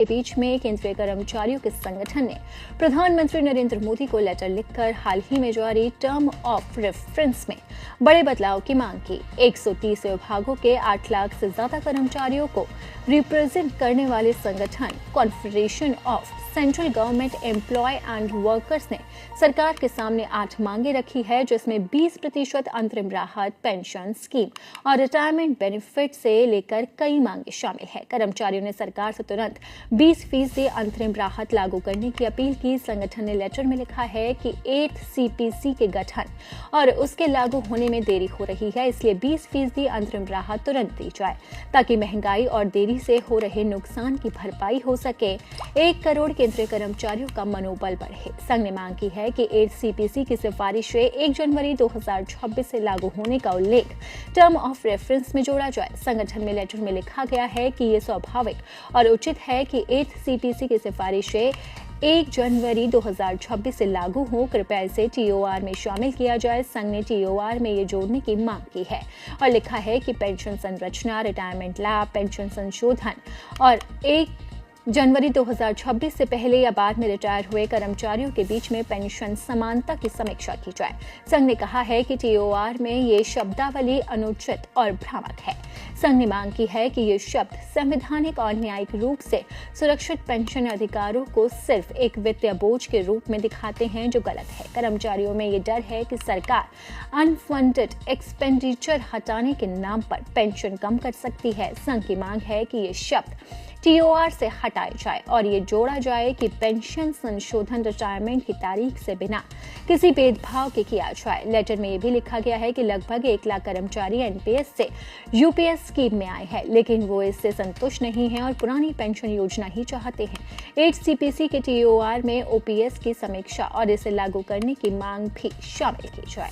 के बीच में केंद्रीय कर्मचारियों के संगठन ने प्रधानमंत्री नरेंद्र मोदी को लेटर लिखकर हाल ही में जारी टर्म ऑफ रेफरेंस में बड़े बदलाव की मांग की। 130 विभागों के 8 लाख से ज्यादा कर्मचारियों को रिप्रेजेंट करने वाले संगठन confederation of central government employee and workers ने सरकार के सामने 8 मांगे रखी है, जिसमें 20% अंतरिम राहत, पेंशन स्कीम और रिटायरमेंट बेनिफिट से लेकर कई मांगे शामिल है। कर्मचारियों ने सरकार से तुरंत 20% अंतरिम राहत लागू करने की अपील की। संगठन ने लेटर में लिखा है कि 8 CPC के गठन और उसके लागू होने में देरी हो रही है, इसलिए 20% अंतरिम राहत तुरंत दी जाए ताकि महंगाई और देरी से हो रहे नुकसान की भरपाई हो सके। 1 करोड़ केंद्रीय कर्मचारियों का मनोबल बढ़े। संघ ने मांग की है कि 8 CPC की सिफारिशें 1 जनवरी 2026 से लागू होने का उल्लेख टर्म ऑफ रेफरेंस में जोड़ा जाए। संगठन में लेटर में लिखा गया है कि ये स्वाभाविक और उचित है कि 8 CPC की सिफारिशें 1 जनवरी 2026 से लागू हो। कृपया इसे TOR में शामिल किया जाए। संघ ने TOR में ये जोड़ने की मांग की है और लिखा है कि पेंशन संरचना, रिटायरमेंट लाभ, पेंशन संशोधन और 1 जनवरी 2026 से पहले या बाद में रिटायर हुए कर्मचारियों के बीच में पेंशन समानता की समीक्षा की जाए। संघ ने कहा है कि TOR में ये शब्दावली अनुचित और भ्रामक है। संघ ने मांग की है कि ये शब्द संवैधानिक और न्यायिक रूप से सुरक्षित पेंशन अधिकारों को सिर्फ एक वित्तीय बोझ के रूप में दिखाते हैं, जो गलत है। कर्मचारियों में ये डर है कि सरकार अनफंडेड एक्सपेंडिचर हटाने के नाम पर पेंशन कम कर सकती है। संघ की मांग है कि ये शब्द TOR से हटाए जाए और ये जोड़ा जाए कि पेंशन संशोधन रिटायरमेंट की तारीख से बिना किसी भेदभाव के किया जाए। लेटर में ये भी लिखा गया है कि लगभग 1 लाख कर्मचारी NPS से UPS स्कीम में आए हैं, लेकिन वो इससे संतुष्ट नहीं हैं और पुरानी पेंशन योजना ही चाहते हैं। 8 CPC के TOR में OPS की समीक्षा और इसे लागू करने की मांग भी शामिल की जाए।